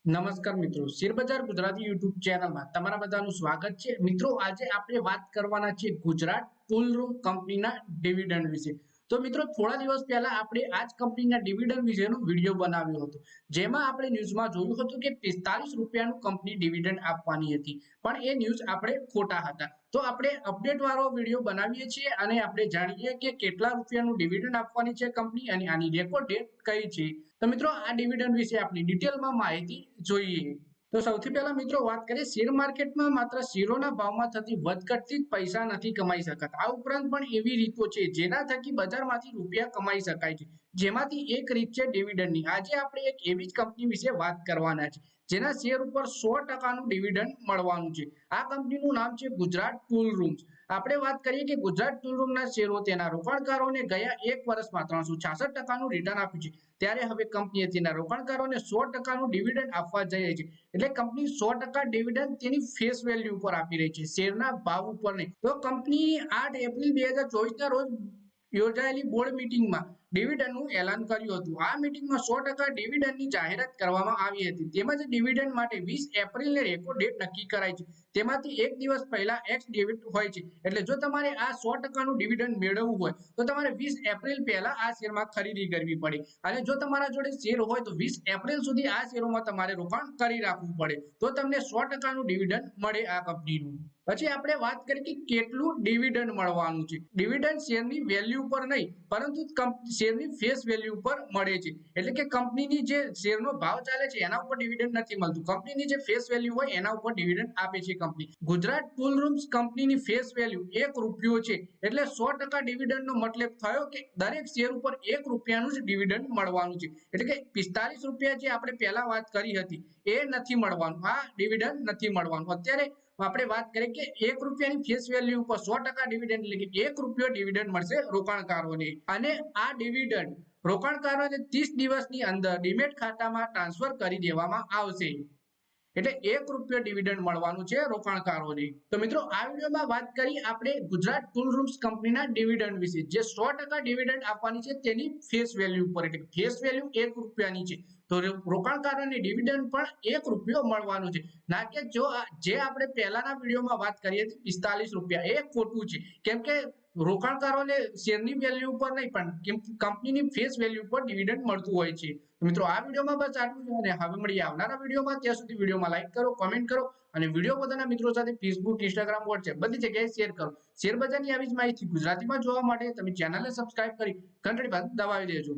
નમસ્કાર મિત્રો, શેરબજાર ગુજરાતી યુટ્યુબ ચેનલમાં તમારા બધાનું સ્વાગત છે। મિત્રો, આજે આપણે વાત કરવાના છે ગુજરાત ટૂલ રૂમ કંપનીના ડિવિડન્ડ વિશે। તો મિત્રો, થોડા દિવસ પહેલા આપણે આ જ કંપનીના ડિવિડન્ડ વિશેનો વિડીયો બનાવ્યો હતો, જેમાં આપણે ન્યૂઝમાં જોયું હતું કે 45 રૂપિયાનું કંપની ડિવિડન્ડ આપવાની હતી, પણ એ ન્યૂઝ આપણે ખોટા હતા। તો આપણે અપડેટ વાળો વિડીયો બનાવીએ છીએ અને આપણે જાણીએ કે કેટલા રૂપિયાનું ડિવિડન્ડ આપવાની છે કંપની અને આની રેકોર્ડ ડેટ કઈ છે। તો મિત્રો, આ ડિવિડન્ડ વિશે આપણે ડિટેલમાં માહિતી જોઈએ। તો સૌથી પહેલા મિત્રો વાત કરીએ, શેર માર્કેટમાં માત્ર શેરોના ભાવમાં થતી વધઘટથી જ પૈસા નથી કમાઈ શકાતા। આ ઉપરાંત પણ એવી રીતો છે જેના થકી બજારમાંથી રૂપિયા કમાઈ શકાય છે, જેમાંથી એક રીત છે ડિવિડન્ડની। આજે આપણે એક એવી જ કંપની વિશે વાત કરવાના છે જેના શેર ઉપર 100%નું ડિવિડન્ડ મળવાનું છે। આ કંપનીનું નામ છે ગુજરાત ટૂલ રૂમ્સ। આપણે વાત કરીએ કે ગુજરાત ટૂલ રૂમના શેરો તેના રોકાણકારોને ગયા એક વર્ષમાં 366%નું રિટર્ન આપ્યું છે, ત્યારે હવે કંપનીએ તેના રોકાણકારોને 100%નું ડિવિડન્ડ આપવા જઈ રહી છે। એટલે કંપની 100% ડિવિડન્ડ તેની ફેસ વેલ્યુ ઉપર આપી રહી છે, શેરના ભાવ ઉપર નહીં। તો કંપની 8 એપ્રિલ 2024 ના રોજ યોજાયેલી બોર્ડ મીટિંગમાં ડિવિડન્ડનું એલાન કર્યું હતું। આ મીટિંગમાં 100% ડિવિડન્ડની જાહેરાત કરવામાં આવી હતી। તેમજ ડિવિડન્ડ માટે 20 એપ્રિલને રેકોર્ડ ડેટ નક્કી કરાઈ છે। તેમાંથી એક દિવસ પહેલા એક્સ ડેબિટ હોય છે, એટલે જો તમારે આ 100%નું ડિવિડન્ડ મેળવવું હોય તો તમારે 20 એપ્રિલ પહેલા આ શેરમાં ખરીદી કરવી પડે, અને જો તમારા જોડે શેર હોય તો 20 એપ્રિલ સુધી આ શેરોમાં તમારે રોકાણ કરી રાખવું પડે, તો તમને 100%નું ડિવિડન્ડ મળે આ કંપનીનું। પછી આપણે વાત કરીએ કે કેટલું ડિવિડન્ડ મળવાનું છે। ડિવિડન્ડ શેરની વેલ્યુ ઉપર નહીં, પરંતુ શેરની ફેસ વેલ્યુ ઉપર મળે છે। એટલે કે કંપનીની જે શેરનો ભાવ ચાલે છે એના ઉપર ડિવિડન્ડ નથી મળતું, કંપનીની જે ફેસ વેલ્યુ હોય એના ઉપર ડિવિડન્ડ આપે છે કંપની। ગુજરાત ટૂલ રૂમ્સ કંપનીની ફેસ વેલ્યુ 1 રૂપિયો છે, એટલે 100% ડિવિડન્ડનો મતલબ થયો કે દરેક શેર ઉપર 1 રૂપિયાનું જ ડિવિડન્ડ મળવાનું છે। એટલે કે 45 રૂપિયા જે આપણે પહેલા વાત કરી હતી એ નથી મળવાનું, આ ડિવિડન્ડ નથી મળવાનું। અત્યારે આપણે વાત કરીએ કે 1 રૂપિયાની ફેસ વેલ્યુ ઉપર 100% ડિવિડન્ડ, એટલે કે 1 રૂપિયો ડિવિડન્ડ મળશે રોકાણકારોને, અને આ ડિવિડન્ડ રોકાણકારોને 30 દિવસની અંદર ડીમેટ ખાતામાં ટ્રાન્સફર કરી દેવામાં આવશે। એટલે 1 રૂપિયો ડિવિડન્ડ મળવાનું છે રોકાણકારોને। તો મિત્રો, આ વિડીયોમાં વાત કરી આપણે ગુજરાત ટૂલ રૂમ્સ કંપનીના ડિવિડન્ડ વિશે, જે 100% ડિવિડન્ડ આપવાની છે તેની ફેસ વેલ્યુ ઉપર, એટલે ફેસ વેલ્યુ 1 રૂપિયાની છે, તો રોકાણકારોને ડિવિડન્ડ પણ 1 રૂપિયો મળવાનું છે। ના કે જે આપણે પહેલાના વિડીયોમાં વાત કરી હતી 45 રૂપિયા, એ ખોટું છે, કેમ કે રોકાણકારોને શેરની વેલ્યુ ઉપર નહીં પણ કંપનીની ફેસ વેલ્યુ પર ડિવિડન્ડ મળતું હોય છે। મિત્રો, આ વિડીયોમાં બસ આટલું જ, અને હવે મળીએ આવનારા વિડીયોમાં। ત્યાં સુધી વિડીયોમાં લાઈક કરો, કોમેન્ટ કરો, અને વિડીયો પોતાના મિત્રો સાથે ફેસબુક, ઇન્સ્ટાગ્રામ, વોટ્સએપ બધી જગ્યાએ શેર કરો। શેર બજારની આવી જ માહિતી ગુજરાતીમાં જોવા માટે તમે ચેનલને સબસ્ક્રાઇબ કરી ઘંટડી પર દબાવી દેજો।